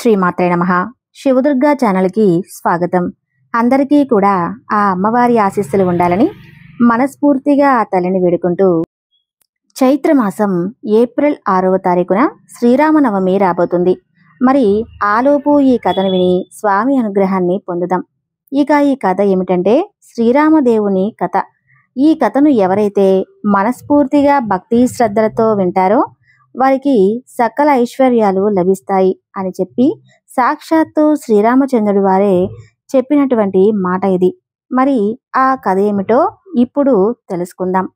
శ్రీమాత్రే నమః. శివదుర్గా ఛానల్కి స్వాగతం. అందరికీ కూడా ఆ అమ్మవారి ఆశీస్సులు ఉండాలని మనస్ఫూర్తిగా ఆ తల్లిని వేడుకుంటూ, చైత్రమాసం ఏప్రిల్ 6వ తారీఖున శ్రీరామనవమి రాబోతుంది. మరి ఆలోపు ఈ కథను విని స్వామి అనుగ్రహాన్ని పొందుదాం. ఇక ఈ కథ ఏమిటంటే శ్రీరామదేవుని కథ. ఈ కథను ఎవరైతే మనస్ఫూర్తిగా భక్తి శ్రద్ధలతో వింటారో వారికి సకల ఐశ్వర్యాలు లభిస్తాయి అని చెప్పి సాక్షాత్తు శ్రీరామచంద్రుడి వారే చెప్పినటువంటి మాట ఇది. మరి ఆ కథ ఏమిటో ఇప్పుడు తెలుసుకుందాం.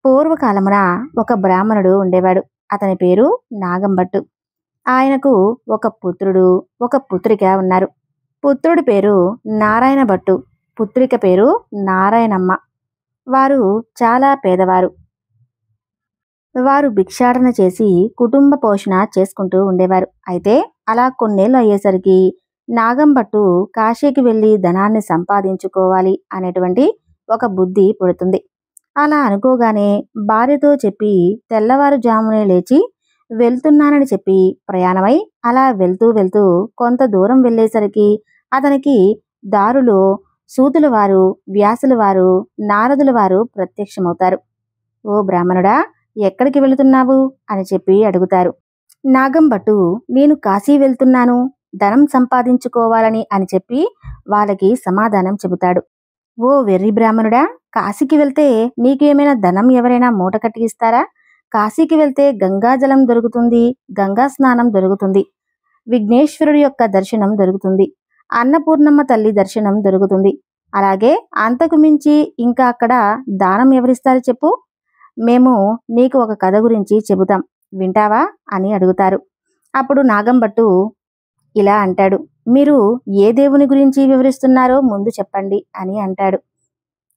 పూర్వకాలమున ఒక బ్రాహ్మణుడు ఉండేవాడు. అతని పేరు నాగంభట్టు. ఆయనకు ఒక పుత్రుడు, ఒక పుత్రిక ఉన్నారు. పుత్రుడి పేరు నారాయణ భట్టు, పుత్రిక పేరు నారాయణమ్మ. వారు చాలా పేదవారు. వారు భిక్షాటన చేసి కుటుంబ పోషణ చేసుకుంటూ ఉండేవారు. అయితే అలా కొన్నేళ్ళు అయ్యేసరికి నాగంభట్టు కాశీకి వెళ్ళి ధనాన్ని సంపాదించుకోవాలి అనేటువంటి ఒక బుద్ధి పుడుతుంది. అలా అనుకోగానే భార్యతో చెప్పి తెల్లవారుజామునే లేచి వెళ్తున్నానని చెప్పి ప్రయాణమై అలా వెళ్తూ వెళ్తూ కొంత దూరం వెళ్ళేసరికి అతనికి దారిలో సూతుల వారు, వ్యాసుల వారు, నారదుల వారు ప్రత్యక్షమవుతారు. ఓ బ్రాహ్మణుడా, ఎక్కడికి వెళుతున్నావు అని చెప్పి అడుగుతారు. నాగంభట్టు నేను కాశీ వెళ్తున్నాను, ధనం సంపాదించుకోవాలని అని చెప్పి వాళ్ళకి సమాధానం చెబుతాడు. ఓ వెర్రి బ్రాహ్మణుడా, కాశీకి వెళ్తే నీకేమైనా ధనం ఎవరైనా మూట కట్టి ఇస్తారా? కాశీకి వెళ్తే గంగాజలం దొరుకుతుంది, గంగా స్నానం దొరుకుతుంది, విఘ్నేశ్వరుడి యొక్క దర్శనం దొరుకుతుంది, అన్నపూర్ణమ్మ తల్లి దర్శనం దొరుకుతుంది. అలాగే అంతకు మించి ఇంకా అక్కడ దానం ఎవరిస్తారు చెప్పు? మేము నీకు ఒక కథ గురించి చెబుతాం, వింటావా అని అడుగుతారు. అప్పుడు నాగంభట్టు ఇలా అంటాడు. మీరు ఏ దేవుని గురించి వివరిస్తున్నారో ముందు చెప్పండి అని అంటాడు.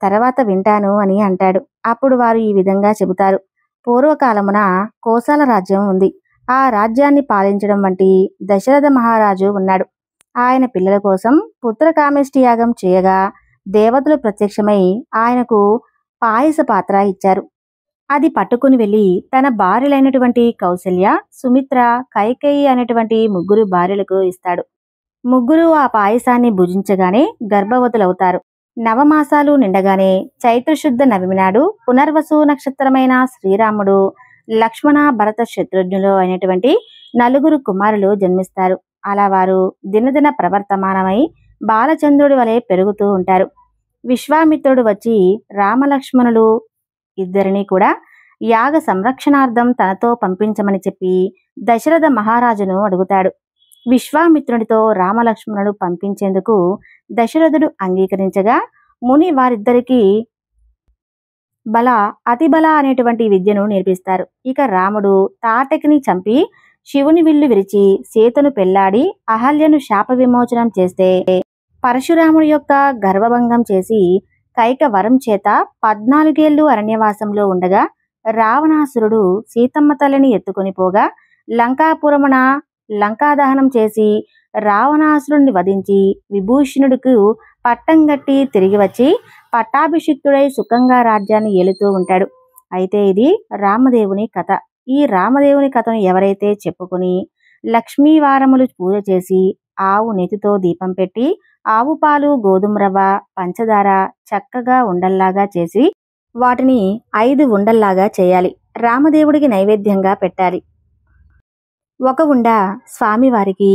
తర్వాత వింటాను అని అంటాడు. అప్పుడు వారు ఈ విధంగా చెబుతారు. పూర్వకాలమున కోసల రాజ్యం ఉంది. ఆ రాజ్యాన్ని పాలించడం వంటి దశరథ మహారాజు ఉన్నాడు. ఆయన పిల్లల కోసం పుత్రకామేష్టి యాగం చేయగా దేవతలు ప్రత్యక్షమై ఆయనకు పాయస పాత్ర ఇచ్చారు. అది పట్టుకుని వెళ్ళి తన భార్యలైనటువంటి కౌసల్య, సుమిత్ర, కైకేయి అనేటువంటి ముగ్గురు భార్యలకు ఇస్తాడు. ముగ్గురు ఆ పాయసాన్ని భుజించగానే గర్భవతులవుతారు. నవమాసాలు నిండగానే చైత్రశుద్ధ నవమి నాడు పునర్వసు నక్షత్రమైన శ్రీరాముడు, లక్ష్మణ, భరత, శత్రుఘ్నులు అయినటువంటి 4 కుమారులు జన్మిస్తారు. అలా వారు దినదిన ప్రవర్తమానమై బాలచంద్రుడి వలె పెరుగుతూ ఉంటారు. విశ్వామిత్రుడు వచ్చి రామలక్ష్మణులు ఇద్దరిని కూడా యాగ సంరక్షణార్థం తనతో పంపించమని చెప్పి దశరథ మహారాజును అడుగుతాడు. విశ్వామిత్రుడితో రామలక్ష్మణుడు పంపించేందుకు దశరథుడు అంగీకరించగా ముని వారిద్దరికీ బల, అతిబల అనేటువంటి విద్యను నేర్పిస్తారు. ఇక రాముడు తాటకిని చంపి శివుని విల్లు విరిచి సీతను పెళ్లాడి అహల్యను శాప విమోచనం చేస్తే పరశురాముడి యొక్క గర్వభంగం చేసి కైక వరం చేత 14 ఏళ్లు అరణ్యవాసంలో ఉండగా రావణాసురుడు సీతమ్మ తల్లిని ఎత్తుకొని పోగా లంకాపురమున లంకాదహనం చేసి రావణాసురుణ్ణి వధించి విభూషణుడికి పట్టం గట్టి తిరిగి వచ్చి పట్టాభిషిక్తుడై సుఖంగా రాజ్యాన్ని ఏలుతూ ఉంటాడు. అయితే ఇది రామదేవుని కథ. ఈ రామదేవుని కథను ఎవరైతే చెప్పుకుని లక్ష్మీవారములు పూజ చేసి ఆవు నెతితో దీపం పెట్టి ఆవు పాలు, గోధుమ రవ్వ, పంచదార చక్కగా ఉండల్లాగా చేసి వాటిని 5 ఉండల్లాగా చేయాలి. రామదేవుడికి నైవేద్యంగా పెట్టాలి. ఒక ఉండ స్వామివారికి,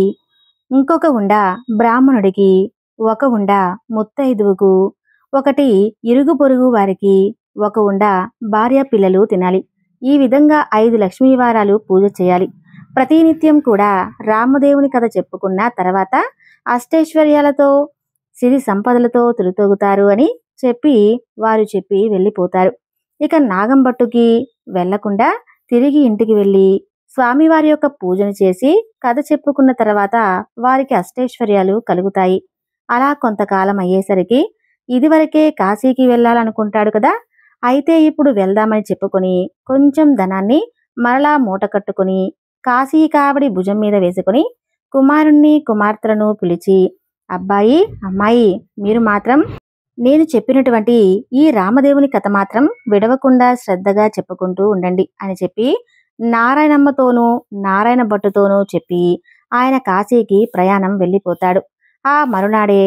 ఇంకొక ఉండ బ్రాహ్మణుడికి, ఒక ఉండ ముత్తైదువుకు, ఒకటి ఇరుగు పొరుగు వారికి, ఒక ఉండ భార్య పిల్లలు తినాలి. ఈ విధంగా 5 లక్ష్మీవారాలు పూజ చేయాలి. ప్రతినిత్యం కూడా రామదేవుని కథ చెప్పుకున్న తర్వాత అష్టైశ్వర్యాలతో, సిరి సంపదలతో తులుతొగుతారు అని వారు చెప్పి వెళ్ళిపోతారు. ఇక నాగంభట్టుకి వెళ్లకుండా తిరిగి ఇంటికి వెళ్ళి స్వామివారి యొక్క పూజను చేసి కథ చెప్పుకున్న తర్వాత వారికి అష్టైశ్వర్యాలు కలుగుతాయి. అలా కొంతకాలం అయ్యేసరికి ఇదివరకే కాశీకి వెళ్ళాలనుకుంటాడు కదా, అయితే ఇప్పుడు వెళ్దామని చెప్పుకొని కొంచెం ధనాన్ని మరలా మూట కట్టుకుని కాశీ కావడి భుజం మీద వేసుకుని కుమారుణ్ణి, కుమార్తెలను పిలిచి, అబ్బాయి, అమ్మాయి, మీరు మాత్రం నేను చెప్పినటువంటి ఈ రామదేవుని కథ మాత్రం విడవకుండా శ్రద్ధగా చెప్పుకుంటూ ఉండండి అని చెప్పి నారాయణమ్మతోనూ నారాయణ భట్టుతోనూ చెప్పి ఆయన కాశీకి ప్రయాణం వెళ్ళిపోతాడు. ఆ మరునాడే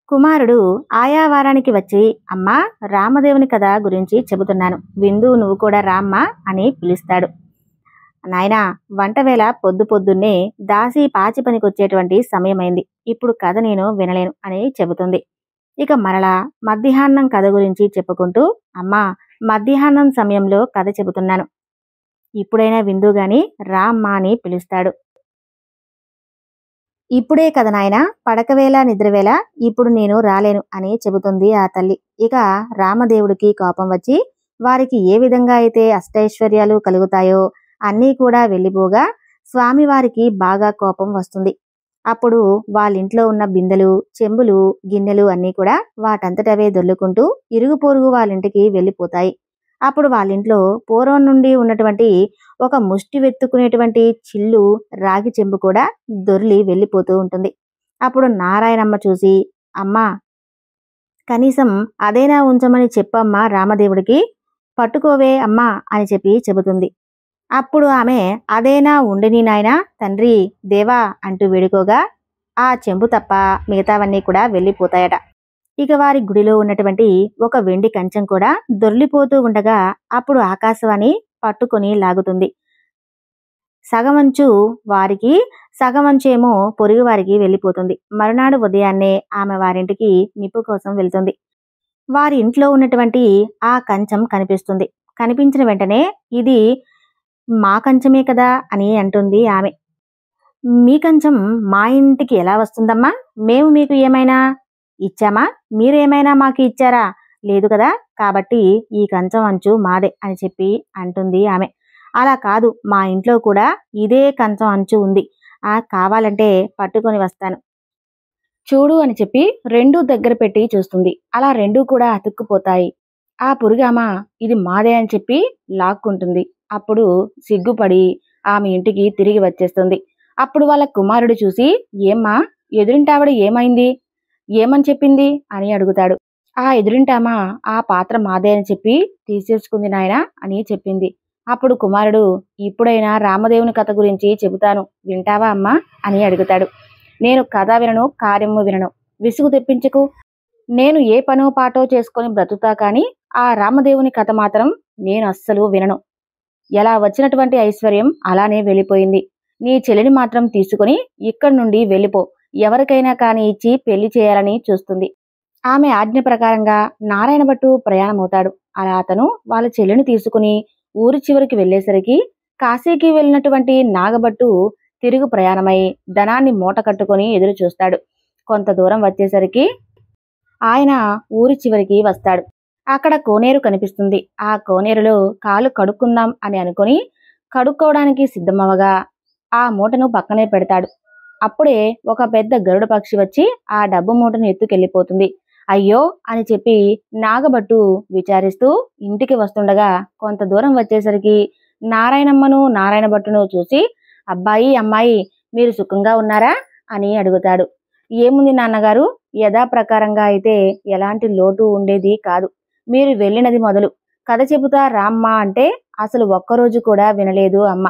కుమారుడు ఆయా వారానికి వచ్చి, అమ్మా, రామదేవుని కథ గురించి చెబుతున్నాను, విందు, నువ్వు కూడా రామ్మా అని పిలుస్తాడు. నాయనా, వంటవేళ పొద్దు పొద్దున్నే దాసి పాచి పనికొచ్చేటువంటి సమయమైంది, ఇప్పుడు కథ నేను వినలేను అని చెబుతుంది. ఇక మరలా మధ్యాహ్నం కథ గురించి చెప్పుకుంటూ, అమ్మా, మధ్యాహ్నం సమయంలో కథ చెబుతున్నాను, ఇప్పుడైనా విందు గాని రామ్మా అని పిలుస్తాడు. ఇప్పుడే కథ నాయనా, పడకవేళ నిద్రవేళ, ఇప్పుడు నేను రాలేను అని చెబుతుంది ఆ తల్లి. ఇక రామదేవుడికి కోపం వచ్చి వారికి ఏ విధంగా అయితే అష్టైశ్వర్యాలు కలుగుతాయో అన్నీ కూడా వెళ్ళిపోగా స్వామివారికి బాగా కోపం వస్తుంది. అప్పుడు వాళ్ళింట్లో ఉన్న బిందెలు, చెంబులు, గిన్నెలు అన్నీ కూడా వాటంతటవే దొర్లుకుంటూ ఇరుగు పొరుగు వాళ్ళింటికి వెళ్ళిపోతాయి. అప్పుడు వాళ్ళింట్లో పూర్వం నుండి ఉన్నటువంటి ఒక ముష్టి వెత్తుకునేటువంటి చిల్లు రాగి చెంబు కూడా దొర్లి వెళ్ళిపోతూ ఉంటుంది. అప్పుడు నారాయణమ్మ చూసి, అమ్మా, కనీసం అదేనా ఉంచమని చెప్పమ్మా రామదేవుడికి, పట్టుకోవే అమ్మా అని చెప్పి చెబుతుంది. అప్పుడు ఆమె, అదేనా ఉండని నాయనా, తండ్రి దేవా అంటూ వేడుకోగా ఆ చెంబు తప్ప మిగతావన్నీ కూడా వెళ్ళిపోతాయట. ఇక వారి గుడిలో ఉన్నటువంటి ఒక వెండి కంచం కూడా దొర్లిపోతూ ఉండగా అప్పుడు ఆకాశవాణి పట్టుకొని లాగుతుంది. సగమంచు వారికి, సగమంచేమో పొరుగు వారికి వెళ్ళిపోతుంది. మరునాడు ఉదయాన్నే ఆమె వారింటికి నిప్పు కోసం వెళ్తుంది. వారి ఇంట్లో ఉన్నటువంటి ఆ కంచం కనిపిస్తుంది. కనిపించిన వెంటనే, ఇది మా కంచమే కదా అని అంటుంది ఆమె. మీ కంచం మా ఇంటికి ఎలా వస్తుందమ్మా? మేము మీకు ఏమైనా ఇచ్చామా? మీరు ఏమైనా మాకు ఇచ్చారా? లేదు కదా, కాబట్టి ఈ కంచం అంచు మాదే అని చెప్పి అంటుంది ఆమె. అలా కాదు, మా ఇంట్లో కూడా ఇదే కంచం అంచు ఉంది, కావాలంటే పట్టుకొని వస్తాను చూడు అని చెప్పి రెండూ దగ్గర పెట్టి చూస్తుంది. అలా రెండూ కూడా అతుక్కుపోతాయి. ఆ పురుగామ ఇది మాదే అని చెప్పి లాక్కుంటుంది. అప్పుడు సిగ్గుపడి ఆమె ఇంటికి తిరిగి వచ్చేస్తుంది. అప్పుడు వాళ్ళ కుమారుడు చూసి, ఏమ్మా, ఎదురింటావిడ ఏమైంది, ఏమని చెప్పింది అని అడుగుతాడు. ఆ ఎదురింటామ ఆ పాత్ర మాదే అని చెప్పి తీసేసుకుంది నాయనా అని చెప్పింది. అప్పుడు కుమారుడు, ఇప్పుడైనా రామదేవుని కథ గురించి చెబుతాను, వింటావా అమ్మా అని అడుగుతాడు. నేను కథ వినను, కార్యము వినను, విసుగు తెప్పించకు, నేను ఏ పనో పాటో చేసుకొని బ్రతుకుతా, కానీ ఆ రామదేవుని కథ మాత్రం నేను అస్సలు వినను. ఎలా వచ్చినటువంటి ఐశ్వర్యం అలానే వెళ్ళిపోయింది. నీ చెల్లిని మాత్రం తీసుకుని ఇక్కడి నుండి వెళ్ళిపో, ఎవరికైనా కాని ఇచ్చి పెళ్లి చేయాలని చూస్తుంది. ఆమె ఆజ్ఞ ప్రకారంగా నారాయణ భట్టు ప్రయాణమవుతాడు. అలా అతను వాళ్ళ చెల్లిని తీసుకుని ఊరి చివరికి వెళ్లేసరికి కాశీకి వెళ్ళినటువంటి నాగభట్టు తిరుగు ప్రయాణమై ధనాన్ని మూట కట్టుకుని ఎదురు చూస్తాడు. కొంత దూరం వచ్చేసరికి ఆయన ఊరి చివరికి వస్తాడు. అక్కడ కోనేరు కనిపిస్తుంది. ఆ కోనేరులో కాలు కడుక్కుందాం అని అనుకుని కడుక్కోవడానికి సిద్ధమవగా ఆ మూటను పక్కనే పెడతాడు. అప్పుడే ఒక పెద్ద గరుడ పక్షి వచ్చి ఆ డబ్బు మూటను ఎత్తుకెళ్ళిపోతుంది. అయ్యో అని చెప్పి నాగభట్టు విచారిస్తూ ఇంటికి వస్తుండగా కొంత దూరం వచ్చేసరికి నారాయణమ్మను, నారాయణ భట్టును చూసి, అబ్బాయి, అమ్మాయి, మీరు సుఖంగా ఉన్నారా అని అడుగుతాడు. ఏముంది నాన్నగారు, యథాప్రకారంగా అయితే ఎలాంటి లోటు ఉండేది కాదు. మీరు వెళ్ళినది మొదలు కథ చెబుతా రామ్మా అంటే అసలు ఒక్కరోజు కూడా వినలేదు అమ్మ.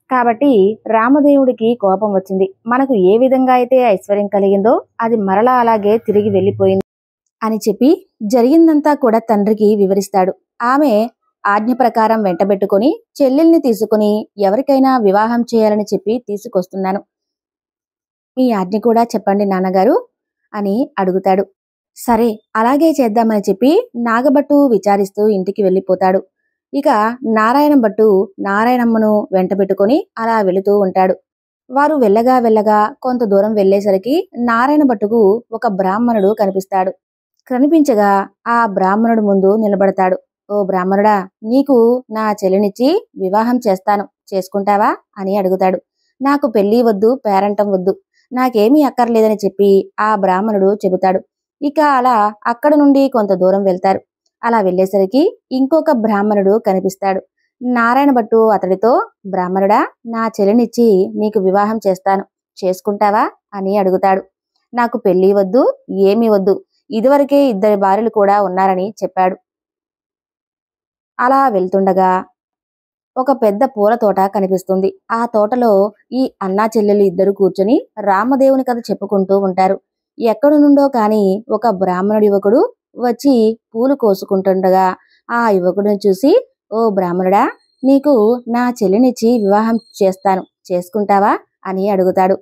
కాబట్టి రామదేవుడికి కోపం వచ్చింది. మనకు ఏ విధంగా అయితే ఐశ్వర్యం కలిగిందో అది మరలా అలాగే తిరిగి వెళ్ళిపోయింది అని చెప్పి జరిగిందంతా కూడా తండ్రికి వివరిస్తాడు. ఆమె ఆజ్ఞ ప్రకారం వెంటబెట్టుకుని చెల్లెల్ని తీసుకుని ఎవరికైనా వివాహం చేయాలని చెప్పి తీసుకొస్తున్నాను, మీ ఆజ్ఞ కూడా చెప్పండి నాన్నగారు అని అడుగుతాడు. సరే, అలాగే చేద్దామని చెప్పి నాగభట్టు విచారిస్తూ ఇంటికి వెళ్ళిపోతాడు. ఇక నారాయణ భట్టు నారాయణమ్మను వెంటబెట్టుకుని అలా వెళుతూ ఉంటాడు. వారు వెళ్ళగా వెళ్ళగా కొంత దూరం వెళ్లేసరికి నారాయణ భట్టుకు ఒక బ్రాహ్మణుడు కనిపిస్తాడు. కనిపించగా ఆ బ్రాహ్మణుడు ముందు నిలబడతాడు. ఓ బ్రాహ్మణుడా, నీకు నా చెల్లినిచ్చి వివాహం చేస్తాను, చేసుకుంటావా అని అడుగుతాడు. నాకు పెళ్లి వద్దు, పేరంటం వద్దు, నాకేమీ అక్కర్లేదని చెప్పి ఆ బ్రాహ్మణుడు చెబుతాడు. ఇక అలా అక్కడ నుండి కొంత దూరం వెళ్తారు. అలా వెళ్లేసరికి ఇంకొక బ్రాహ్మణుడు కనిపిస్తాడు. నారాయణ భట్టు అతడితో, బ్రాహ్మణుడా, నా చెల్లినిచ్చి నీకు వివాహం చేస్తాను, చేసుకుంటావా అని అడుగుతాడు. నాకు పెళ్లి వద్దు, ఏమీ వద్దు, ఇదివరకే 2 భార్యలు కూడా ఉన్నారని చెప్పాడు. అలా వెళ్తుండగా ఒక పెద్ద పూల తోట కనిపిస్తుంది. ఆ తోటలో ఈ అన్నా చెల్లెలు ఇద్దరు కూర్చొని రామదేవుని కథ చెప్పుకుంటూ ఉంటారు. ఎక్కడి నుండో కాని ఒక బ్రాహ్మణుడి యువకుడు వచ్చి పూలు కోసుకుంటుండగా ఆ యువకుడిని చూసి, ఓ బ్రాహ్మణుడా, నీకు నా చెల్లినిచ్చి వివాహం చేస్తాను, చేసుకుంటావా అని అడుగుతాడు.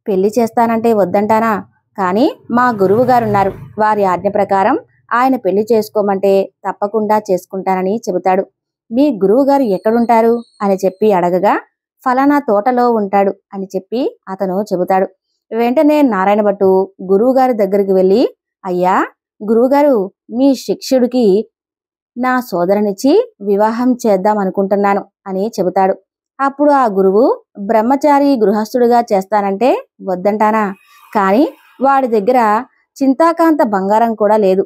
పెళ్లి చేస్తానంటే వద్దంటానా? కానీ మా గురువు గారున్నారు, వారి ఆజ్ఞ ప్రకారం ఆయన పెళ్లి చేసుకోమంటే తప్పకుండా చేసుకుంటానని చెబుతాడు. మీ గురువు గారు ఎక్కడుంటారు అని చెప్పి అడగగా, ఫలానా తోటలో ఉంటాడు అని చెప్పి అతను చెబుతాడు. వెంటనే నారాయణ భట్టు గురువుగారి దగ్గరికి వెళ్ళి, అయ్యా గురువుగారు, మీ శిష్యుడికి నా సోదరునిచ్చి వివాహం చేద్దాం అనుకుంటున్నాను అని చెబుతాడు. అప్పుడు ఆ గురువు, బ్రహ్మచారి గృహస్థుడిగా చేస్తానంటే వద్దంటానా? కానీ వాడి దగ్గర చింతాకాంత బంగారం కూడా లేదు,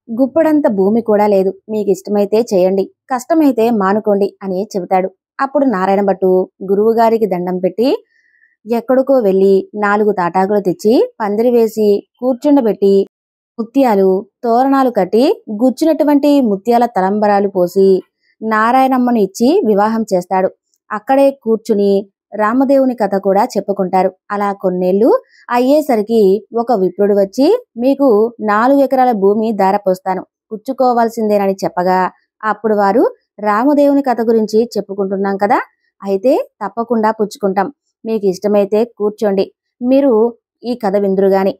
గుప్పడంత భూమి కూడా లేదు, మీకు ఇష్టమైతే చేయండి, కష్టమైతే మానుకోండి అని చెబుతాడు. అప్పుడు నారాయణ భట్టు గురువుగారికి దండం పెట్టి ఎక్కడికో వెళ్ళి 4 తాటాకులు తెచ్చి పందిరి వేసి కూర్చుండబెట్టి ముత్యాలు తోరణాలు కట్టి గుచ్చినటువంటి ముత్యాల తలంబరాలు పోసి నారాయణమ్మను ఇచ్చి వివాహం చేస్తాడు. అక్కడే కూర్చుని రామదేవుని కథ కూడా చెప్పుకుంటారు. అలా కొన్నేళ్లు అయ్యేసరికి ఒక విప్రుడు వచ్చి, మీకు 4 ఎకరాల భూమి దారపోస్తాను, పుచ్చుకోవాల్సిందేనని చెప్పగా, అప్పుడు వారు రామదేవుని కథ గురించి చెప్పుకుంటున్నాం కదా, అయితే తప్పకుండా పుచ్చుకుంటాం, మీకు ఇష్టమైతే కూర్చోండి, మీరు ఈ కథ విందురుగాని.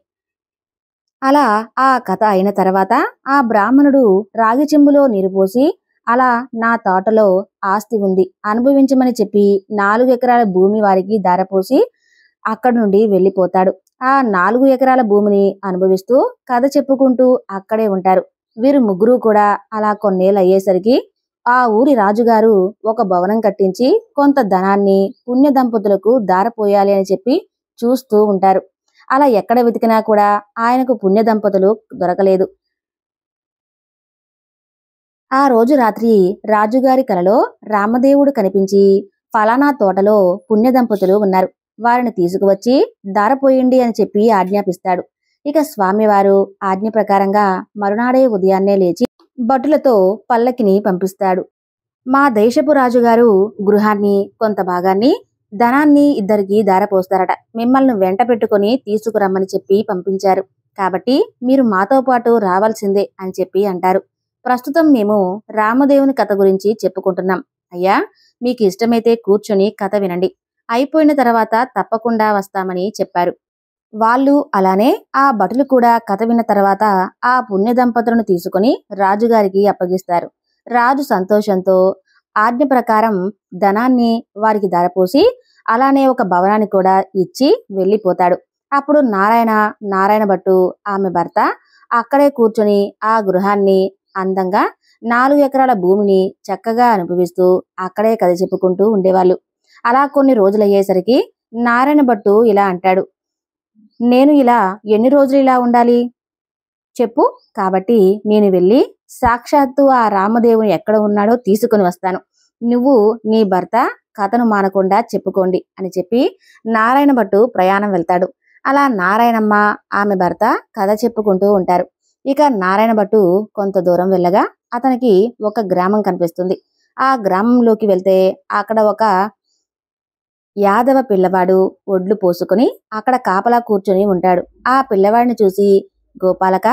అలా ఆ కథ అయిన తర్వాత ఆ బ్రాహ్మణుడు రాగి చెంబులో నీరు పోసి, అలా నా తోటలో ఆస్తి ఉంది, అనుభవించమని చెప్పి 4 ఎకరాల భూమి వారికి దారపోసి అక్కడి నుండి వెళ్ళిపోతాడు. ఆ 4 ఎకరాల భూమిని అనుభవిస్తూ కథ చెప్పుకుంటూ అక్కడే ఉంటారు. వీరు ముగ్గురు కూడా అలా కొన్నేళ్ళు అయ్యేసరికి ఆ ఊరి రాజుగారు ఒక భవనం కట్టించి కొంత ధనాన్ని పుణ్య దంపతులకు దారపోయాలి అని చెప్పి చూస్తూ ఉంటారు. అలా ఎక్కడ వెతికినా కూడా ఆయనకు పుణ్య దంపతులు దొరకలేదు. ఆ రోజు రాత్రి రాజుగారి కలలో రామదేవుడు కనిపించి, ఫలానా తోటలో పుణ్య దంపతులు ఉన్నారు, వారిని తీసుకువచ్చి దారపోయండి అని చెప్పి ఆజ్ఞాపిస్తాడు. ఇక స్వామివారు ఆజ్ఞ ప్రకారంగా మరునాడే ఉదయాన్నే లేచి భటులతో పల్లకిని పంపిస్తాడు. మా దేశపు రాజుగారు గృహాన్ని కొంత భాగాన్ని ధనాన్ని ఇద్దరికి దారపోస్తారట, మిమ్మల్ని వెంట పెట్టుకుని తీసుకురమ్మని చెప్పి పంపించారు, కాబట్టి మీరు మాతో పాటు రావాల్సిందే అని చెప్పి అంటారు. ప్రస్తుతం మేము రామదేవుని కథ గురించి చెప్పుకుంటున్నాం అయ్యా, మీకు ఇష్టమైతే కూర్చొని కథ వినండి, అయిపోయిన తర్వాత తప్పకుండా వస్తామని చెప్పారు. వాళ్ళు అలానే ఆ భటులు కూడా కథ విన్న తర్వాత ఆ పుణ్య దంపతులను తీసుకుని రాజుగారికి అప్పగిస్తారు. రాజు సంతోషంతో ఆజ్ఞ ప్రకారం ధనాన్ని వారికి ధారపోసి అలానే ఒక భవనాన్ని కూడా ఇచ్చి వెళ్ళిపోతాడు. అప్పుడు నారాయణ భట్టు ఆమె భర్త అక్కడే కూర్చొని ఆ గృహాన్ని అందంగా 4 ఎకరాల భూమిని చక్కగా అనుభవిస్తూ అక్కడే కథ చెప్పుకుంటూ ఉండేవాళ్ళు. అలా కొన్ని రోజులయ్యేసరికి నారాయణ భట్టు ఇలా అంటాడు, నేను ఇలా ఎన్ని రోజులు ఇలా ఉండాలి చెప్పు, కాబట్టి నేను వెళ్ళి సాక్షాత్తు ఆ రామదేవుని ఎక్కడ ఉన్నాడో తీసుకుని వస్తాను, నువ్వు నీ భర్త కథను మానకుండా చెప్పుకోండి అని చెప్పి నారాయణ భట్టు ప్రయాణం వెళ్తాడు. అలా నారాయణమ్మ ఆమె భర్త కథ చెప్పుకుంటూ ఉంటారు. ఇక నారాయణ భట్టు కొంత దూరం వెళ్ళగా అతనికి ఒక గ్రామం కనిపిస్తుంది. ఆ గ్రామంలోకి వెళ్తే అక్కడ ఒక యాదవ పిల్లవాడు ఒడ్లు పోసుకుని అక్కడ కాపలా కూర్చొని ఉంటాడు. ఆ పిల్లవాడిని చూసి, గోపాలక,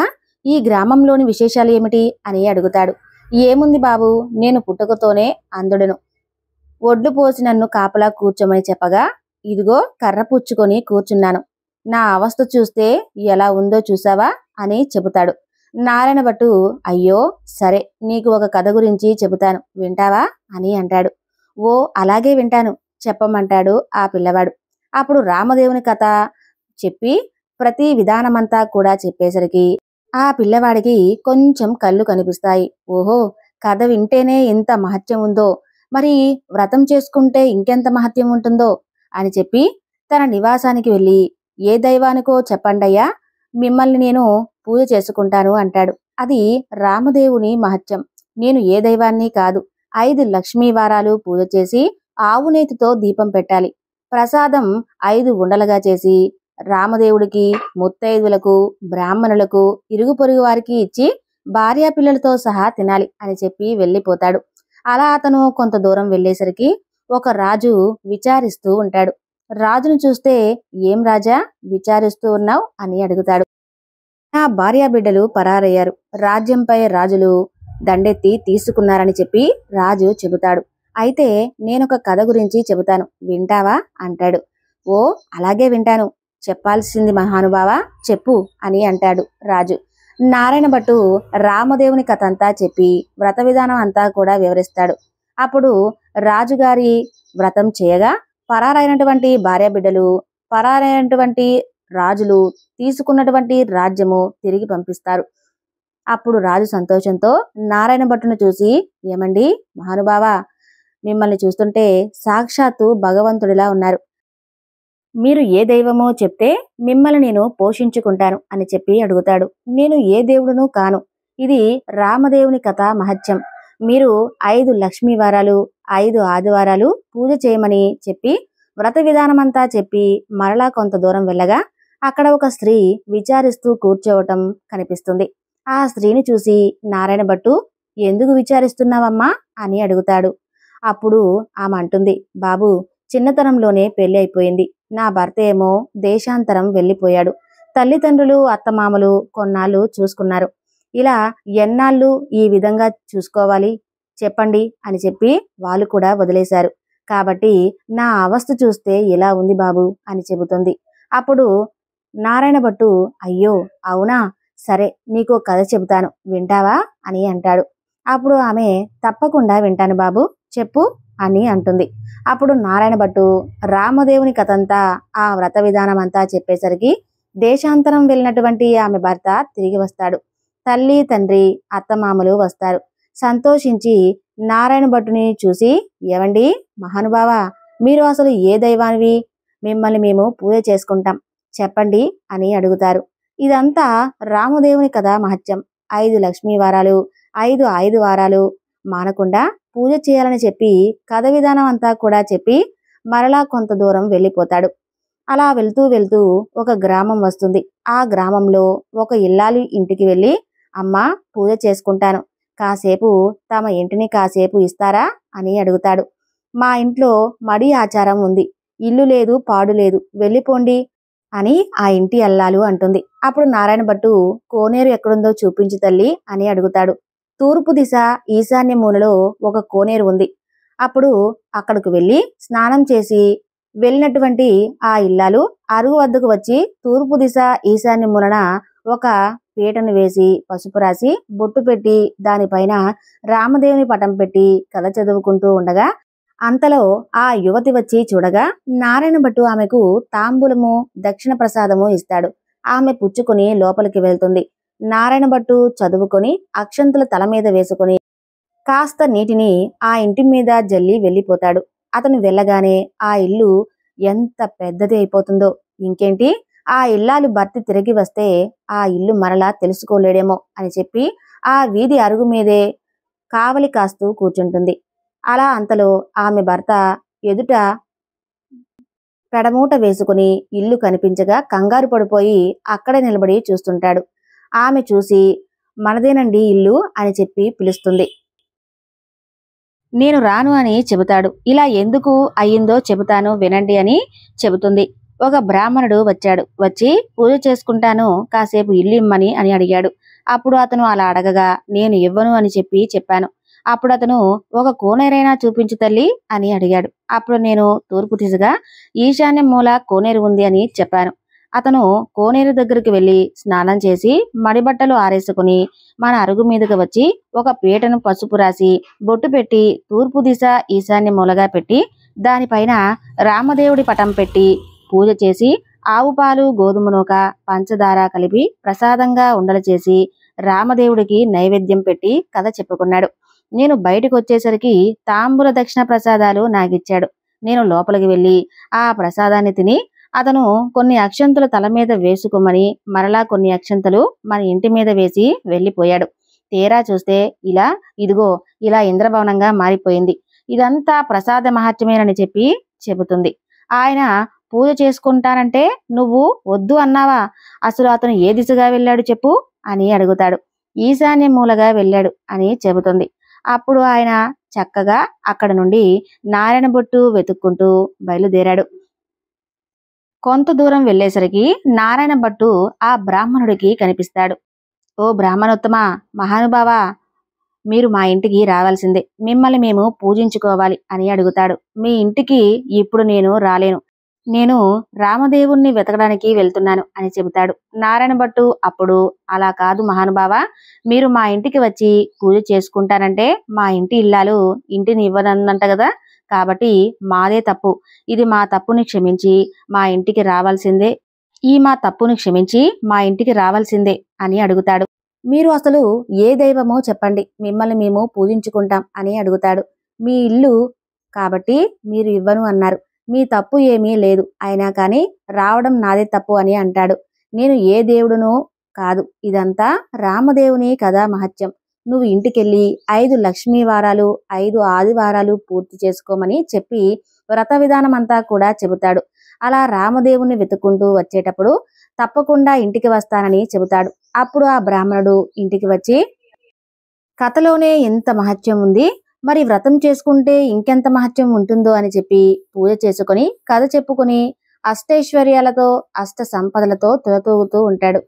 ఈ గ్రామంలోని విశేషాలు ఏమిటి అని అడుగుతాడు. ఏముంది బాబు, నేను పుట్టుకతోనే అంధుడను, ఒడ్లు పోసి నన్ను కాపలా కూర్చోమని చెప్పగా ఇదిగో కర్ర పుచ్చుకొని కూర్చున్నాను, నా అవస్థ చూస్తే ఎలా ఉందో చూసావా అని చెబుతాడు. నారాయణ భట్టు, అయ్యో సరే, నీకు ఒక కథ గురించి చెబుతాను, వింటావా అని అంటాడు. ఓ అలాగే వింటాను, చెప్పమంటాడు ఆ పిల్లవాడు. అప్పుడు రామదేవుని కథ చెప్పి ప్రతి విధానమంతా కూడా చెప్పేసరికి ఆ పిల్లవాడికి కొంచెం కళ్ళు కనిపిస్తాయి. ఓహో, కథ వింటేనే ఎంత మహత్యం ఉందో, మరి వ్రతం చేసుకుంటే ఇంకెంత మహత్యం ఉంటుందో అని చెప్పి తన నివాసానికి వెళ్ళి, ఏ దైవానికో చెప్పండయ్యా, మిమ్మల్ని నేను పూజ చేసుకుంటాను అంటాడు. అది రామదేవుని మహత్యం, నేను ఏ దైవాన్ని కాదు, 5 లక్ష్మీ వారాలు పూజ చేసి ఆవు నేతితో దీపం పెట్టాలి, ప్రసాదం 5 ఉండలుగా చేసి రామదేవుడికి, ముత్తైదులకు, బ్రాహ్మణులకు, ఇరుగు పొరుగు వారికి ఇచ్చి భార్యాపిల్లలతో సహా తినాలి అని చెప్పి వెళ్ళిపోతాడు. అలా అతను కొంత దూరం వెళ్ళేసరికి ఒక రాజు విచారిస్తూ ఉంటాడు. రాజును చూస్తే, ఏం రాజా విచారిస్తూ ఉన్నావు అని అడుగుతాడు. నా భార్యా బిడ్డలు పరారయ్యారు, రాజ్యంపై రాజులు దండెత్తి తీసుకున్నారని చెప్పి రాజు చెబుతాడు. అయితే నేనొక కథ గురించి చెబుతాను, వింటావా అంటాడు. ఓ, అలాగే వింటాను, చెప్పాల్సింది మహానుభావా చెప్పు అని అంటాడు రాజు. నారాయణ భట్టు రామదేవుని కథ అంతా చెప్పి వ్రత విధానం అంతా కూడా వివరిస్తాడు. అప్పుడు రాజుగారి వ్రతం చేయగా పరారైనటువంటి భార్య బిడ్డలు, పరారైనటువంటి రాజులు తీసుకున్నటువంటి రాజ్యము తిరిగి పంపిస్తారు. అప్పుడు రాజు సంతోషంతో నారాయణ భట్టును చూసి, ఏమండి మహానుభావా, మిమ్మల్ని చూస్తుంటే సాక్షాత్తు భగవంతుడిలా ఉన్నారు. మీరు ఏ దైవమో చెప్తే మిమ్మల్ని నేను పోషించుకుంటాను అని చెప్పి అడుగుతాడు. నేను ఏ దేవుడును కాను, ఇది రామదేవుని కథ మహత్యం. మీరు 5 లక్ష్మీ వారాలు 5 ఆదివారాలు పూజ చేయమని చెప్పి వ్రత విధానమంతా చెప్పి మరలా కొంత దూరం వెళ్ళగా అక్కడ ఒక స్త్రీ విచారిస్తూ కూర్చోవటం కనిపిస్తుంది. ఆ స్త్రీని చూసి నారాయణ భట్టు, ఎందుకు విచారిస్తున్నావమ్మా అని అడుగుతాడు. అప్పుడు ఆమె అంటుంది, బాబు, చిన్నతనంలోనే పెళ్లి అయిపోయింది. నా భర్త ఏమో దేశాంతరం వెళ్ళిపోయాడు. తల్లిదండ్రులు అత్తమామలు కొన్నాళ్ళు చూసుకున్నారు. ఇలా ఎన్నాళ్ళు ఈ విధంగా చూసుకోవాలి చెప్పండి అని చెప్పి వాళ్ళు కూడా వదిలేశారు. కాబట్టి నా అవస్థ చూస్తే ఎలా ఉంది బాబు అని చెబుతుంది. అప్పుడు నారాయణ భట్టు, అయ్యో అవునా, సరే నీకు కథ చెబుతాను, వింటావా అని అంటాడు. అప్పుడు ఆమె, తప్పకుండా వింటాను బాబు, చెప్పు అని అంటుంది. అప్పుడు నారాయణ భట్టు రామదేవుని కథంతా ఆ వ్రత విధానం అంతా చెప్పేసరికి దేశాంతరం వెళ్ళినటువంటి ఆమె భర్త తిరిగి వస్తాడు. తల్లి తండ్రి అత్తమామలు వస్తారు. సంతోషించి నారాయణ భట్టుని చూసి, ఏవండి మహానుభావా, మీరు అసలు ఏ దైవానివి, మిమ్మల్ని మేము పూజ చేసుకుంటాం చెప్పండి అని అడుగుతారు. ఇదంతా రామదేవుని కథ మహత్యం. 5 లక్ష్మీ వారాలు 5 ఆదివారాలు మానకుండా పూజ చేయాలని చెప్పి కథ విధానం అంతా కూడా చెప్పి మరలా కొంత దూరం వెళ్ళిపోతాడు. అలా వెళ్తూ వెళ్తూ ఒక గ్రామం వస్తుంది. ఆ గ్రామంలో ఒక ఇల్లాలి ఇంటికి వెళ్ళి, అమ్మా పూజ చేసుకుంటాను, కాసేపు తమ ఇంటిని కాసేపు ఇస్తారా అని అడుగుతాడు. మా ఇంట్లో మడి ఆచారం ఉంది, ఇల్లు లేదు పాడు లేదు, వెళ్ళిపోండి అని ఆ ఇంటి అల్లాలు అంటుంది. అప్పుడు నారాయణ భట్టు, కోనేరు ఎక్కడుందో చూపించు తల్లి అని అడుగుతాడు. తూర్పు దిశ ఈశాన్య మూలలో ఒక కోనేరు ఉంది. అప్పుడు అక్కడికి వెళ్ళి స్నానం చేసి వెళ్ళినటువంటి ఆ ఇల్లాలు అరుగు వద్దకు వచ్చి తూర్పు దిశ ఈశాన్య మూలన ఒక పీటను వేసి పసుపు రాసి బొట్టు పెట్టి దానిపైన రామదేవుని పటం పెట్టి కథ చదువుకుంటూ ఉండగా అంతలో ఆ యువతి వచ్చి చూడగా నారాయణ భట్టు ఆమెకు తాంబూలము దక్షిణ ప్రసాదము ఇస్తాడు. ఆమె పుచ్చుకొని లోపలికి వెళ్తుంది. నారాయణ భట్టు చదువుకొని అక్షంతల తల మీద వేసుకొని కాస్త నీటిని ఆ ఇంటి మీద జల్లి వెళ్ళిపోతాడు. అతను వెళ్ళగానే ఆ ఇల్లు ఎంత పెద్దది అయిపోతుందో, ఇంకేంటి ఆ ఇల్లాలు భర్త తిరిగి వస్తే ఆ ఇల్లు మరలా తెలుసుకోలేడేమో అని చెప్పి ఆ వీధి అరుగు మీదే కావలి కాస్తూ కూర్చుంటుంది. అలా అంతలో ఆమె భర్త ఎదుట పెడమూట వేసుకుని ఇల్లు కనిపించగా కంగారు పడిపోయి అక్కడే నిలబడి చూస్తుంటాడు. ఆమె చూసి, మనదేనండి ఇల్లు అని చెప్పి పిలుస్తుంది. నేను రాను అని చెబుతాడు. ఇలా ఎందుకు అయ్యిందో చెబుతాను వినండి అని చెబుతుంది. ఒక బ్రాహ్మణుడు వచ్చాడు. వచ్చి పూజ చేసుకుంటాను, కాసేపు ఇల్లు ఇమ్మని అని అడిగాడు. అప్పుడు అతను అలా అడగగా నేను ఇవ్వను అని చెప్పాను. అప్పుడు అతను, ఒక కోనేరైనా చూపించు తల్లి అని అడిగాడు. అప్పుడు నేను తూర్పు దిశగా ఈశాన్య మూల కోనేరు ఉంది అని చెప్పాను. అతను కోనేరు దగ్గరికి వెళ్లి స్నానం చేసి మడిబట్టలు ఆరేసుకుని మన అరుగు మీదకి వచ్చి ఒక పీటను పసుపు రాసి బొట్టు పెట్టి తూర్పు దిశ ఈశాన్య మూలగా పెట్టి దానిపైన రామదేవుడి పటం పెట్టి పూజ చేసి ఆవు పాలు గోధుమ నూక పంచదార కలిపి ప్రసాదంగా ఉండలు చేసి రామదేవుడికి నైవేద్యం పెట్టి కథ చెప్పుకున్నాడు. నేను బయటకు వచ్చేసరికి తాంబూల దక్షిణ ప్రసాదాలు నాకిచ్చాడు. నేను లోపలికి వెళ్ళి ఆ ప్రసాదాన్ని తిని అతను కొన్ని అక్షంతలు తల మీద వేసుకోమని మరలా కొన్ని అక్షంతలు మన ఇంటి మీద వేసి వెళ్ళిపోయాడు. తీరా చూస్తే ఇదిగో ఇలా ఇంద్రభవనంగా మారిపోయింది. ఇదంతా ప్రసాద మహత్యమేనని చెబుతుంది. ఆయన పూజ చేసుకుంటానంటే నువ్వు వద్దు అన్నావా? అసలు అతను ఏ దిశగా వెళ్ళాడు చెప్పు అని అడుగుతాడు. ఈశాన్య మూలగా వెళ్ళాడు అని చెబుతుంది. అప్పుడు ఆయన చక్కగా అక్కడ నుండి నారాయణ భట్టు వెతుక్కుంటూ బయలుదేరాడు. కొంత దూరం వెళ్ళేసరికి నారాయణ భట్టు ఆ బ్రాహ్మణుడికి కనిపిస్తాడు. ఓ బ్రాహ్మణోత్తమ, మహానుభావా, మీరు మా ఇంటికి రావాల్సిందే. మిమ్మల్ని మేము పూజించుకోవాలి అని అడుగుతాడు. మీ ఇంటికి ఇప్పుడు నేను రాలేను. నేను రామదేవుణ్ణి వెతకడానికి వెళ్తున్నాను అని చెబుతాడు. నారాయణ భట్టు అప్పుడు, అలా కాదు మహానుభావా, మీరు మా ఇంటికి వచ్చి పూజ చేసుకుంటానంటే మా ఇంటి ఇల్లాలు ఇంటిని ఇవ్వనందంట కదా, కాబట్టి మాదే తప్పు. ఇది మా తప్పుని క్షమించి మా ఇంటికి రావాల్సిందే. మా తప్పుని క్షమించి మా ఇంటికి రావాల్సిందే అని అడుగుతాడు. మీరు అసలు ఏ దైవమో చెప్పండి, మిమ్మల్ని మేము పూజించుకుంటాం అని అడుగుతాడు. మీ ఇల్లు కాబట్టి మీరు ఇవ్వను అన్నారు. మీ తప్పు ఏమీ లేదు, అయినా కానీ రావడం నాదే తప్పు అని అంటాడు. నేను ఏ దేవుడునో కాదు, ఇదంతా రామదేవుని కథా మహత్యం. నువ్వు ఇంటికెళ్ళి 5 లక్ష్మీ వారాలు 5 ఆదివారాలు పూర్తి చేసుకోమని చెప్పి వ్రత విధానం అంతా కూడా చెబుతాడు. అలా రామదేవుని వెతుక్కుంటూ వచ్చేటప్పుడు తప్పకుండా ఇంటికి వస్తానని చెబుతాడు. అప్పుడు ఆ బ్రాహ్మణుడు ఇంటికి వచ్చి, కథలోనే ఎంత మహత్యం ఉంది, మరి వ్రతం చేసుకుంటే ఇంకెంత మహత్యం ఉంటుందో అని చెప్పి పూజ చేసుకుని కథ చెప్పుకుని అష్టైశ్వర్యాలతో అష్ట సంపదలతో తులతూగుతూ ఉంటాడు.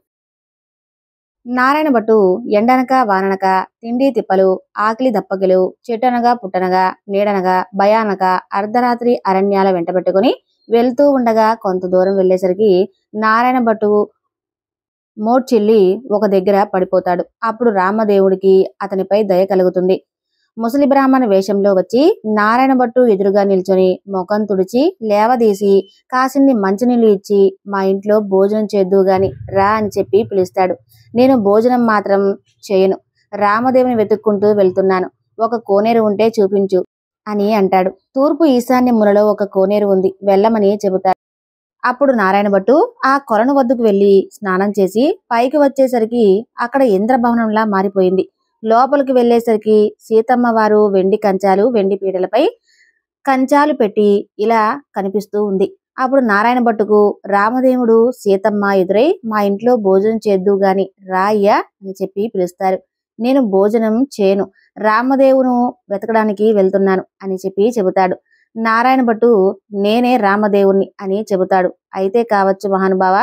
నారాయణ భట్టు ఎండనక వాననక తిండి తిప్పలు ఆకలి దప్పగిలు చెట్టనగా పుట్టనగా నీడనగా భయానక అర్ధరాత్రి అరణ్యాల వెంటబెట్టుకుని వెళ్తూ ఉండగా కొంత దూరం వెళ్ళేసరికి నారాయణ భట్టు మోడ్చిల్లి ఒక దగ్గర పడిపోతాడు. అప్పుడు రామదేవుడికి అతనిపై దయ కలుగుతుంది. ముసలి బ్రాహ్మణ వేషంలో వచ్చి నారాయణ భట్టు ఎదురుగా నిల్చొని ముఖం తుడిచి లేవదీసి కాసిన్ని మంచినీళ్లు ఇచ్చి, మా ఇంట్లో భోజనం చేద్దు గాని రా అని చెప్పి పిలుస్తాడు. నేను భోజనం మాత్రం చేయను, రామదేవుని వెతుక్కుంటూ వెళ్తున్నాను, ఒక కోనేరు ఉంటే చూపించు అని అంటాడు. తూర్పు ఈశాన్య మూలలో ఒక కోనేరు ఉంది, వెళ్ళమని చెబుతాడు. అప్పుడు నారాయణ భట్టు ఆ కొలను వద్దకు వెళ్లి స్నానం చేసి పైకి వచ్చేసరికి అక్కడ ఇంద్రభవనంలా మారిపోయింది. లోపలికి వెళ్లేసరికి సీతమ్మ వారు వెండి కంచాలు వెండి పీటలపై కంచాలు పెట్టి ఇలా కనిపిస్తూ ఉంది. అప్పుడు నారాయణ భట్టుకు రామదేవుడు సీతమ్మ ఎదురై, మా ఇంట్లో భోజనం చేద్దు గాని రాయ్యా అని చెప్పి పిలుస్తారు. నేను భోజనం చేయను, రామదేవును వెతకడానికి వెళ్తున్నాను అని చెప్పి చెబుతాడు. నారాయణ భట్టు నేనే రామదేవుణ్ణి అని చెబుతాడు. అయితే కావచ్చు మహానుభావ,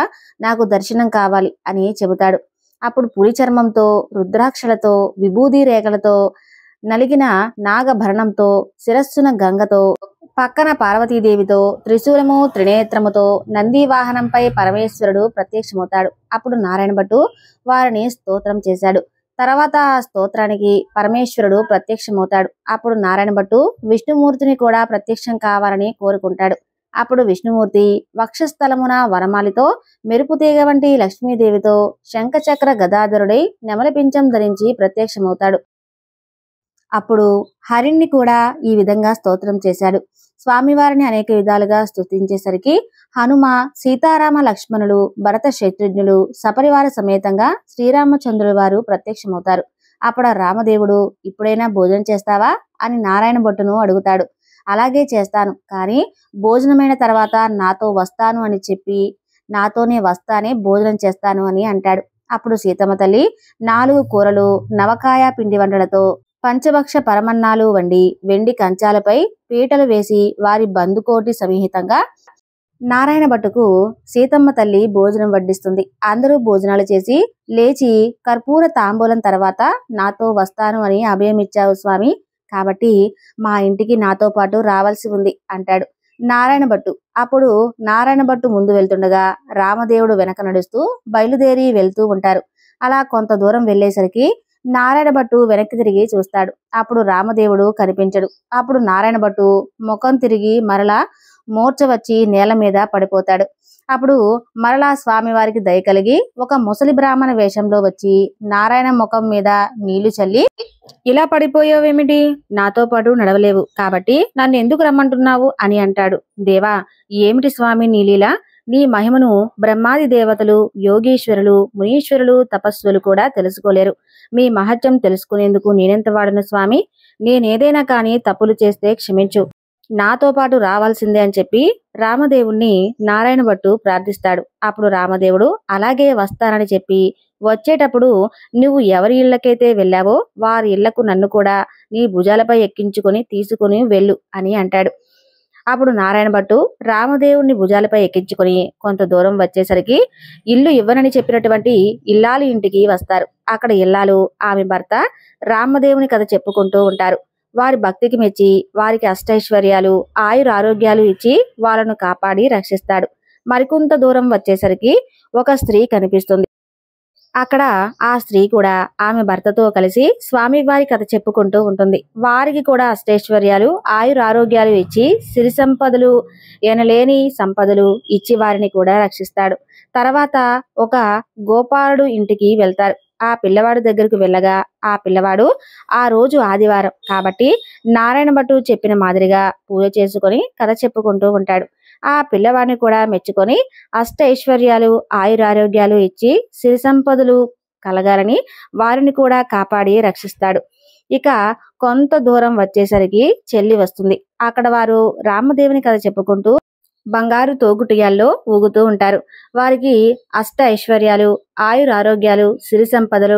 నాకు దర్శనం కావాలి అని చెబుతాడు. అప్పుడు పులి చర్మంతో రుద్రాక్షలతో విభూది రేఖలతో నలిగిన నాగభరణంతో శిరస్సున గంగతో పక్కన పార్వతీదేవితో త్రిశూలము త్రినేత్రముతో నంది వాహనంపై పరమేశ్వరుడు ప్రత్యక్షమవుతాడు. అప్పుడు నారాయణ భట్టు వారిని స్తోత్రం చేశాడు. తర్వాత ఆ స్తోత్రానికి పరమేశ్వరుడు ప్రత్యక్షమవుతాడు. అప్పుడు నారాయణ భట్టు విష్ణుమూర్తిని కూడా ప్రత్యక్షం కావాలని కోరుకుంటాడు. అప్పుడు విష్ణుమూర్తి వక్షస్థలమున వనమాలితో మెరుపు తీగ వంటి లక్ష్మీదేవితో శంఖచక్ర గదాధరుడై నెమలి పించం ధరించి ప్రత్యక్షమవుతాడు. అప్పుడు హరిణ్ణి కూడా ఈ విధంగా స్తోత్రం చేశాడు. స్వామివారిని అనేక విధాలుగా స్తుతించేసరికి హనుమ, సీతారామ లక్ష్మణులు, భరత శత్రుఘ్నులు సపరివార సమేతంగా శ్రీరామచంద్రుల వారు ప్రత్యక్షమవుతారు. అప్పుడు రామదేవుడు, ఇప్పుడైనా భోజనం చేస్తావా అని నారాయణ భట్టును అడుగుతాడు. అలాగే చేస్తాను, కానీ భోజనమైన తర్వాత నాతో వస్తాను అని చెప్పి నాతోనే వస్తానే భోజనం చేస్తాను అని అంటాడు. అప్పుడు సీతమ్మ తల్లి 4 కూరలు నవకాయ పిండి వంటలతో పంచభక్ష పరమన్నాలు వండి వెండి కంచాలపై పీటలు వేసి వారి బంధుకోటి సమేతంగా నారాయణ భట్టుకు సీతమ్మ తల్లి భోజనం వడ్డిస్తుంది. అందరూ భోజనాలు చేసి లేచి కర్పూర తాంబూలం తర్వాత నాతో వస్తాను అని అభయమిచ్చావు స్వామి, కాబట్టి మా ఇంటికి నాతో పాటు రావాల్సి ఉంది అంటాడు నారాయణ భట్టు. అప్పుడు నారాయణ భట్టు ముందు వెళ్తుండగా రామదేవుడు వెనక నడుస్తూ బయలుదేరి వెళ్తూ ఉంటారు. అలా కొంత దూరం వెళ్ళేసరికి నారాయణ భట్టు వెనక్కి తిరిగి చూస్తాడు. అప్పుడు రామదేవుడు కనిపించడు. అప్పుడు నారాయణ భట్టు ముఖం తిరిగి మరలా మూర్ఛ వచ్చి నేల మీద పడిపోతాడు. అప్పుడు మరలా స్వామివారికి దయ కలిగి ఒక ముసలి బ్రాహ్మణ వేషంలో వచ్చి నారాయణ ముఖం మీద నీళ్లు చల్లి, ఇలా పడిపోయావేమిటి, నాతో పాటు నడవలేవు కాబట్టి నన్ను ఎందుకు రమ్మంటున్నావు అని అంటాడు. దేవా, ఏమిటి స్వామి నీలీలా, నీ మహిమను బ్రహ్మాది దేవతలు, యోగీశ్వరులు, మునీశ్వరులు, తపస్సులు కూడా తెలుసుకోలేరు. మీ మహత్యం తెలుసుకునేందుకు నేనెంత వాడను స్వామి, నేనేదైనా కానీ తప్పులు చేస్తే క్షమించు, నాతో పాటు రావాల్సిందే అని చెప్పి రామదేవుణ్ణి నారాయణ భట్టు ప్రార్థిస్తాడు. అప్పుడు రామదేవుడు అలాగే వస్తానని చెప్పి వచ్చేటప్పుడు నువ్వు ఎవరి ఇళ్ళకైతే వెళ్ళావో వారి ఇళ్లకు నన్ను కూడా నీ భుజాలపై ఎక్కించుకొని తీసుకుని వెళ్ళు అని అంటాడు. అప్పుడు నారాయణ భట్టు రామదేవుణ్ణి భుజాలపై ఎక్కించుకొని కొంత దూరం వచ్చేసరికి ఇల్లు ఇవ్వనని చెప్పినటువంటి ఇల్లాలు ఇంటికి వస్తారు. అక్కడ ఇల్లాలు ఆమె భర్త రామదేవుని కథ చెప్పుకుంటూ ఉంటారు. వారి భక్తికి మెచ్చి వారికి అష్టైశ్వర్యాలు ఆయురారోగ్యాలు ఇచ్చి వాళ్ళను కాపాడి రక్షిస్తాడు. మరికొంత దూరం వచ్చేసరికి ఒక స్త్రీ కనిపిస్తుంది. అక్కడ ఆ స్త్రీ కూడా ఆమె భర్తతో కలిసి స్వామివారి కథ చెప్పుకుంటూ ఉంటుంది. వారికి కూడా అష్టైశ్వర్యాలు ఆయురారోగ్యాలు ఇచ్చి సిరి సంపదలు ఎనలేని సంపదలు ఇచ్చి వారిని కూడా రక్షిస్తాడు. తర్వాత ఒక గోపాలుడు ఇంటికి వెళ్తారు. ఆ పిల్లవాడు దగ్గరకు వెళ్ళగా ఆ పిల్లవాడు ఆ రోజు ఆదివారం కాబట్టి నారాయణ భట్టు చెప్పిన మాదిరిగా పూజ చేసుకొని కథ చెప్పుకుంటూ ఉంటాడు. ఆ పిల్లవాడిని కూడా మెచ్చుకొని అష్టైశ్వర్యాలు ఆయురారోగ్యాలు ఇచ్చి సిరి సంపదలు కలగాలని వారిని కూడా కాపాడి రక్షిస్తాడు. ఇక కొంత దూరం వచ్చేసరికి చెల్లి వస్తుంది. అక్కడ వారు రామదేవుని కథ చెప్పుకుంటూ బంగారు తోగుటియాల్లో ఊగుతూ ఉంటారు. వారికి అష్ట ఐశ్వర్యాలు ఆయురారోగ్యాలు సిరి సంపదలు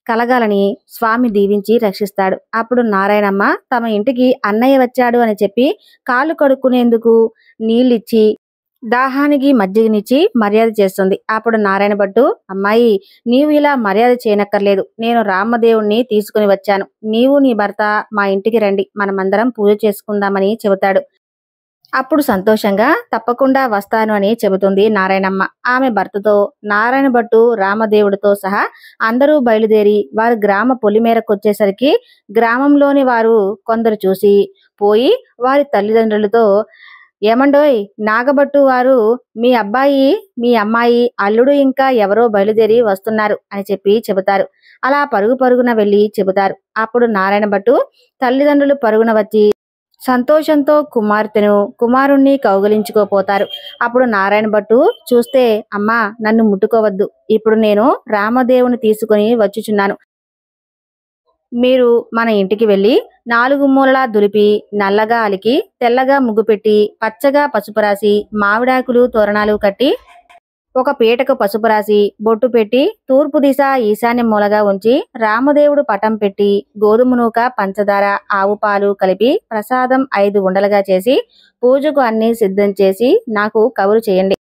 కలగాలని స్వామి దీవించి రక్షిస్తాడు. అప్పుడు నారాయణమ్మ తమ ఇంటికి అన్నయ్య వచ్చాడు అని చెప్పి కాళ్ళు కడుక్కునేందుకు నీళ్ళిచ్చి దాహానికి మజ్జిగనిచ్చి మర్యాద చేస్తుంది. అప్పుడు నారాయణ భట్టు, అమ్మాయి నీవు ఇలా మర్యాద చేయనక్కర్లేదు, నేను రామదేవుణ్ణి తీసుకుని వచ్చాను, నీవు నీ భర్త మా ఇంటికి రండి, మనమందరం పూజ చేసుకుందామని చెబుతాడు. అప్పుడు సంతోషంగా తప్పకుండా వస్తాను అని చెబుతుంది నారాయణమ్మ. ఆమె భర్తతో నారాయణ భట్టు రామదేవుడితో సహా అందరూ బయలుదేరి వారు గ్రామ పొలిమేరకొచ్చేసరికి గ్రామంలోని వారు కొందరు చూసి పోయి వారి తల్లిదండ్రులతో, ఏమండోయ్ నాగభట్టు వారు మీ అబ్బాయి మీ అమ్మాయి అల్లుడు ఇంకా ఎవరో బయలుదేరి వస్తున్నారు అని చెప్పి చెబుతారు. అలా పరుగు పరుగున వెళ్ళి చెబుతారు. అప్పుడు నారాయణ భట్టు తల్లిదండ్రులు పరుగున వచ్చి సంతోషంతో కుమార్తెను కుమారుణ్ణి కౌగిలించుకోపోతారు. అప్పుడు నారాయణ భట్టు చూస్తే, అమ్మా నన్ను ముట్టుకోవద్దు, ఇప్పుడు నేను రామదేవుని తీసుకుని వచ్చుచున్నాను, మీరు మన ఇంటికి వెళ్ళి 4 మూలలా దులిపి నల్లగా అలికి తెల్లగా ముగ్గు పెట్టి పచ్చగా పసుపు రాసి మామిడాకులు తోరణాలు కట్టి ఒక పీటకు పసుపు రాసి బొట్టు పెట్టి తూర్పు దిశ ఈశాన్య మూలగా ఉంచి రామదేవుడు పటం పెట్టి గోధుమ నూక పంచదార ఆవు పాలు కలిపి ప్రసాదం 5 ఉండలుగా చేసి పూజకు అన్ని సిద్ధం చేసి నాకు కబురు చేయండి.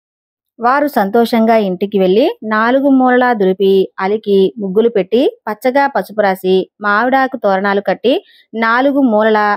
వారు సంతోషంగా ఇంటికి వెళ్లి 4 మూలలా దులిపి అలికి ముగ్గులు పెట్టి పచ్చగా పసుపు రాసి మామిడాకు తోరణాలు కట్టి 4 మూలలా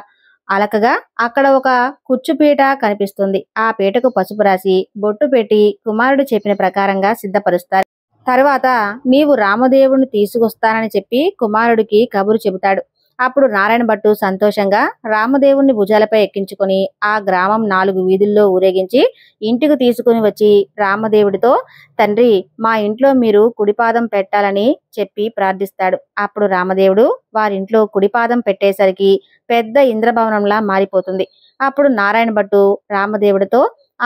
అలకగా అక్కడ ఒక కుచ్చుపీట కనిపిస్తుంది. ఆ పీటకు పసుపు రాసి బొట్టు పెట్టి కుమారుడు చెప్పిన ప్రకారంగా సిద్ధపరుస్తారు. తరువాత నీవు రామదేవుని తీసుకొస్తానని చెప్పి కుమారుడికి కబురు చెబుతాడు. అప్పుడు నారాయణ భట్టు సంతోషంగా రామదేవుణ్ణి భుజాలపై ఎక్కించుకొని ఆ గ్రామం 4 వీధుల్లో ఊరేగించి ఇంటికి తీసుకుని వచ్చి రామదేవుడితో, తండ్రి మా ఇంట్లో మీరు కుడిపాదం పెట్టాలని చెప్పి ప్రార్థిస్తాడు. అప్పుడు రామదేవుడు వారింట్లో కుడిపాదం పెట్టేసరికి పెద్ద ఇంద్రభవనంలా మారిపోతుంది. అప్పుడు నారాయణ భట్టు రామదేవుడితో,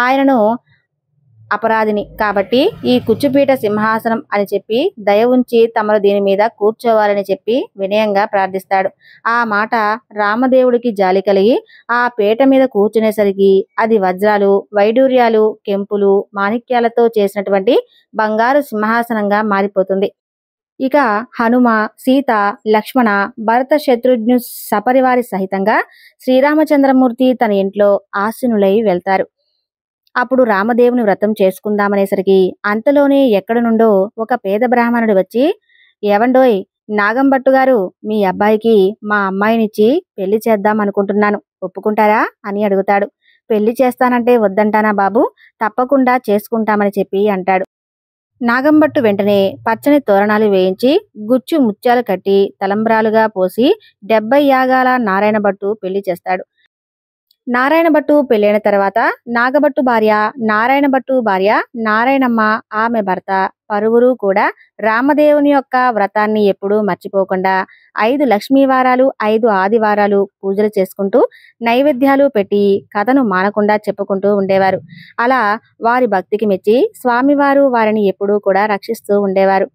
ఆయనను అపరాధిని కాబట్టి ఈ కుచ్చుపీట సింహాసనం అని చెప్పి దయ ఉంచి తమరు దీని మీద కూర్చోవాలని చెప్పి వినయంగా ప్రార్థిస్తాడు. ఆ మాట రామదేవుడికి జాలి కలిగి ఆ పీట మీద కూర్చునేసరికి అది వజ్రాలు వైడూర్యాలు కెంపులు మాణిక్యాలతో చేసినటువంటి బంగారు సింహాసనంగా మారిపోతుంది. ఇక హనుమ సీత లక్ష్మణ భరత శత్రుఘ్ను సపరివారి సహితంగా శ్రీరామచంద్రమూర్తి తన ఇంట్లో ఆసీనులై వెళ్తారు. అప్పుడు రామదేవుని వ్రతం చేసుకుందామనేసరికి అంతలోనే ఎక్కడి నుండో ఒక పేద బ్రాహ్మణుడు వచ్చి, ఏవండోయ్ నాగంభట్టు గారు, మీ అబ్బాయికి మా అమ్మాయినిచ్చి పెళ్లి చేద్దాం అనుకుంటున్నాను, ఒప్పుకుంటారా అని అడుగుతాడు. పెళ్లి చేస్తానంటే వద్దంటానా బాబు, తప్పకుండా చేసుకుంటామని చెప్పి అంటాడు. నాగంభట్టు వెంటనే పచ్చని తోరణాలు వేయించి గుచ్చు ముత్యాలు కట్టి తలంబ్రాలుగా పోసి 70 యాగాల నారాయణ భట్టు పెళ్లి చేస్తాడు. నారాయణ భట్టు పెళ్ళైన తర్వాత నాగభట్టు భార్య నారాయణ భట్టు భార్య నారాయణమ్మ ఆమె భర్త పరువురు కూడా రామదేవుని యొక్క వ్రతాన్ని ఎప్పుడూ మర్చిపోకుండా 5 లక్ష్మీవారాలు 5 ఆదివారాలు పూజలు చేసుకుంటూ నైవేద్యాలు పెట్టి కథను మానకుండా చెప్పుకుంటూ ఉండేవారు. అలా వారి భక్తికి మెచ్చి స్వామివారు వారిని ఎప్పుడూ కూడా రక్షిస్తూ ఉండేవారు.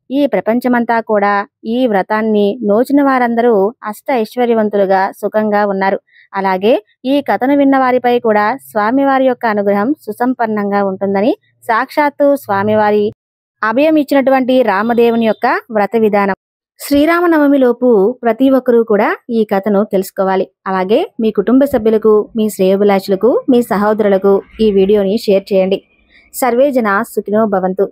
ఈ ప్రపంచమంతా కూడా ఈ వ్రతాన్ని నోచిన వారందరూ అష్ట ఐశ్వర్యవంతులుగా సుఖంగా ఉన్నారు. అలాగే ఈ కథను విన్న వారిపై కూడా స్వామివారి యొక్క అనుగ్రహం సుసంపన్నంగా ఉంటుందని సాక్షాత్తు స్వామివారి అభయం ఇచ్చినటువంటి రామదేవుని యొక్క వ్రత విధానం. శ్రీరామనవమిలోపు ప్రతి ఒక్కరూ కూడా ఈ కథను తెలుసుకోవాలి. అలాగే మీ కుటుంబ సభ్యులకు, మీ శ్రేయోభిలాషులకు, మీ సహోదరులకు ఈ వీడియోని షేర్ చేయండి. సర్వేజన సుఖినో భవంతు.